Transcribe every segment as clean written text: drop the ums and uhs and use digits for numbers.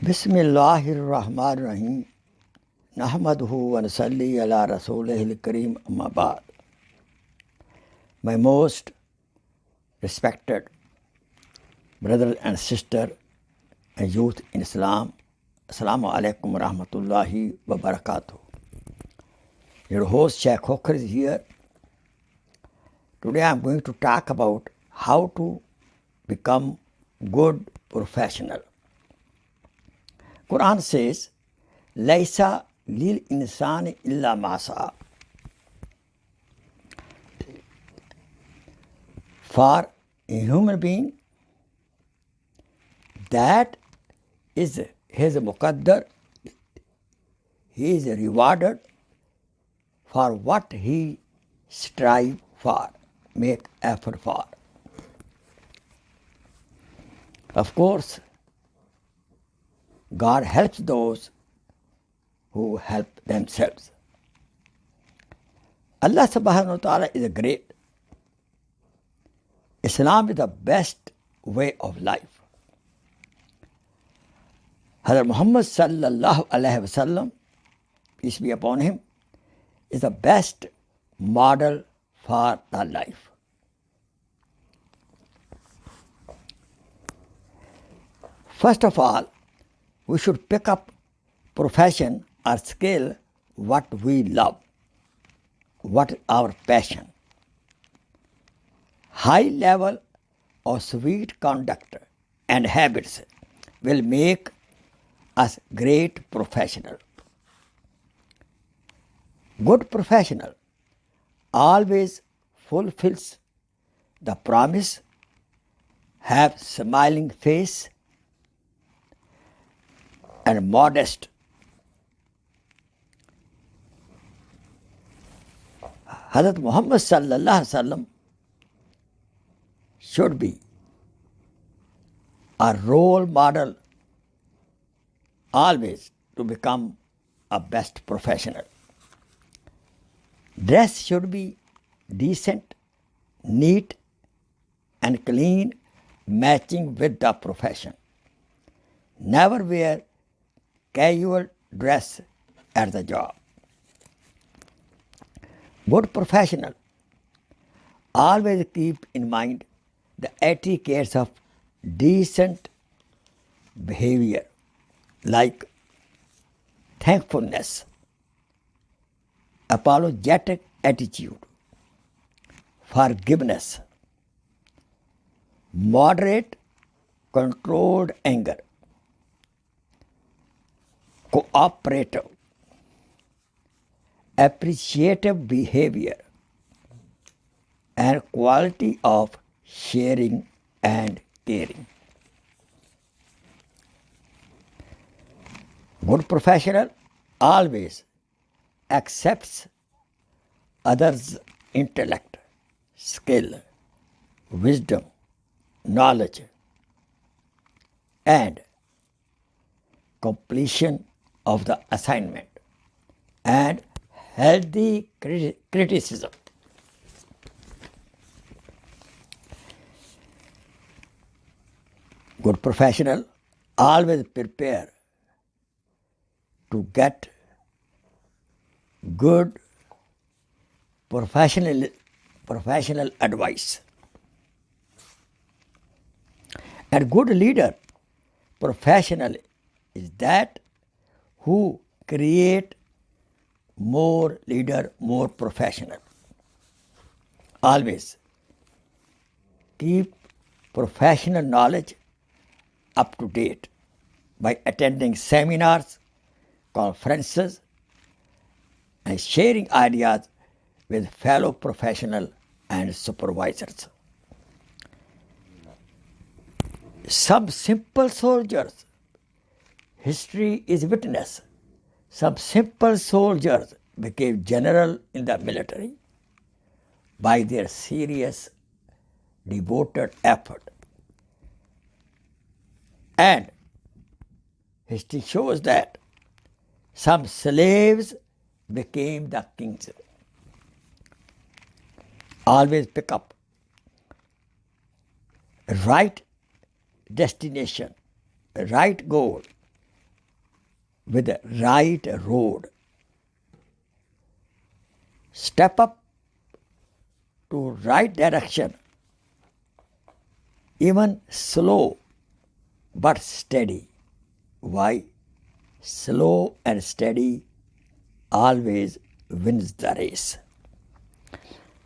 Bismillahirrahmanirrahim. Nahmaduhu wa nusalli ala rasulihil kareem amma ba'd. My most respected brothers and sisters and youth in Islam, Assalamu alaikum wa rahmatullahi wa barakatuh. Your host Sheikh Khokhar is here. Today I am going to talk about how to become good professional. Quran says, Laisa lil insani illa masa. For a human being, that is his muqaddar, he is rewarded for what he strive for, make effort for. Of course, God helps those who help themselves. Allah subhanahu wa ta'ala is great. Islam is the best way of life. Hazrat Muhammad sallallahu alaihi wasallam, peace be upon him, is the best model for the life. First of all, we should pick up profession or skill what we love, what is our passion. High level of sweet conduct and habits will make us great professional. Good professional always fulfills the promise, have smiling face and modest. Hazrat Muhammad sallallahu alaihi wasallam should be a role model always to become a best professional. Dress should be decent, neat and clean, matching with the profession. Never wear casual dress at the job. Good professional always keep in mind the etiquettes of decent behavior like thankfulness, apologetic attitude, forgiveness, moderate, controlled anger, cooperative, appreciative behavior, and quality of sharing and caring. Good professional always accepts others' intellect, skill, wisdom, knowledge, and completion of the assignment and healthy criticism. Good professional always prepare to get good professional advice. And good leader professional is that who create more leader, more professional. Always keep professional knowledge up to date by attending seminars, conferences, and sharing ideas with fellow professionals and supervisors. Some simple soldiers, history is witness, some simple soldiers became general in the military by their serious, devoted effort. And history shows that some slaves became the kings. Always pick up right destination, right goal, with the right road. Step up to right direction, even slow but steady. Why? Slow and steady always wins the race.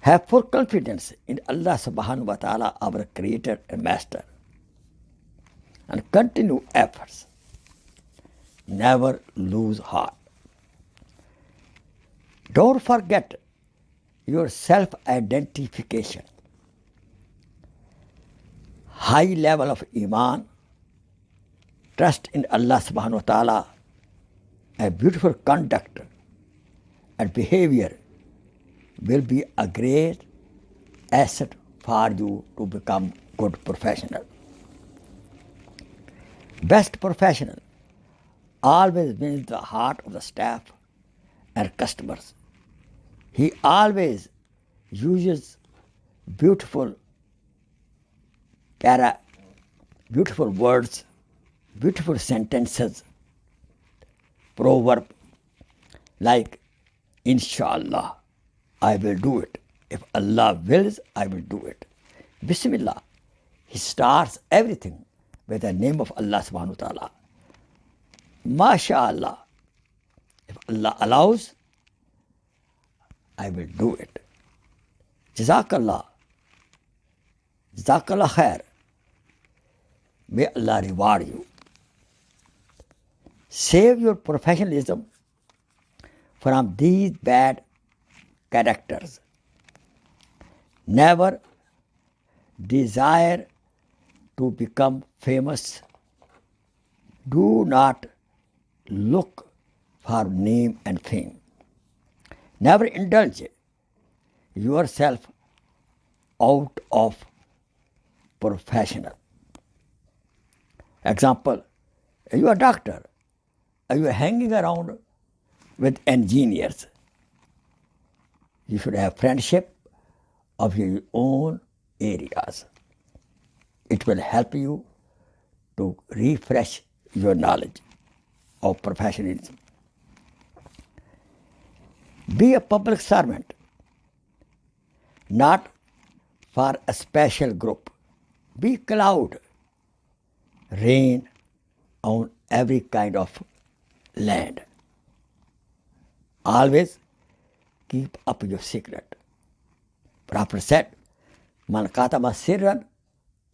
Have full confidence in Allah subhanahu wa ta'ala, our creator and master, and continue efforts. Never lose heart. Don't forget your self-identification. High level of Iman, trust in Allah subhanahu wa ta'ala, a beautiful conduct and behavior will be a great asset for you to become good professional. Best professional always wins the heart of the staff and customers. He always uses beautiful words, beautiful sentences, proverb like Inshallah, I will do it. If Allah wills, I will do it. Bismillah. He starts everything with the name of Allah subhanahu wa ta'ala. MashaAllah. If Allah allows, I will do it. Jazakallah. Jazakallah khair. May Allah reward you. Save your professionalism from these bad characters. Never desire to become famous. Do not look for name and fame. Never indulge yourself out of professional. Example, you are a doctor. You are hanging around with engineers. You should have friendship of your own areas. It will help you to refresh your knowledge of professionalism. Be a public servant, not for a special group. Be cloud, rain on every kind of land. Always keep up your secret. Prophet said, Man katama sirran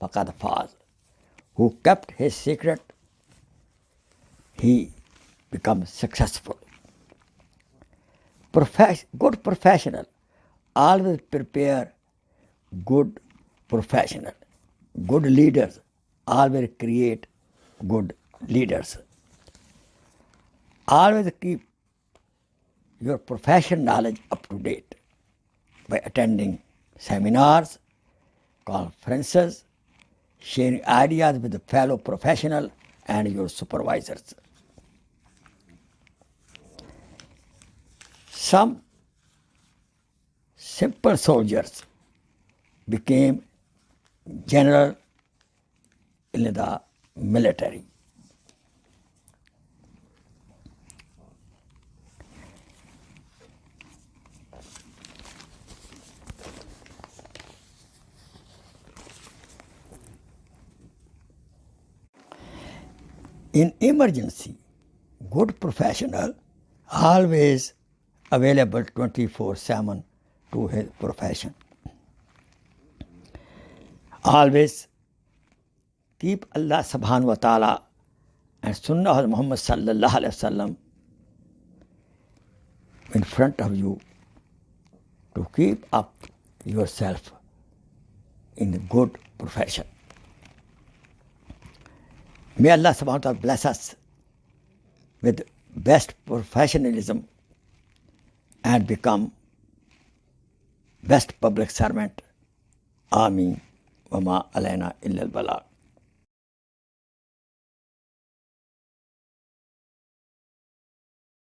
faqad faz. Who kept his secret, he becomes successful. Good professional always prepare good professional. Good leaders always create good leaders. Always keep your professional knowledge up to date by attending seminars, conferences, sharing ideas with the fellow professional and your supervisors. Some simple soldiers became general in the military. In emergency, good professional always available 24/7 to his profession. Always keep Allah subhanahu wa ta'ala and Sunnah of Muhammad sallallahu alaihi wasallam in front of you to keep up yourself in a good profession. May Allah subhanahu wa ta'ala bless us with best professionalism and become best public servant. Ameen. Wa ma alayna illa al-balagh.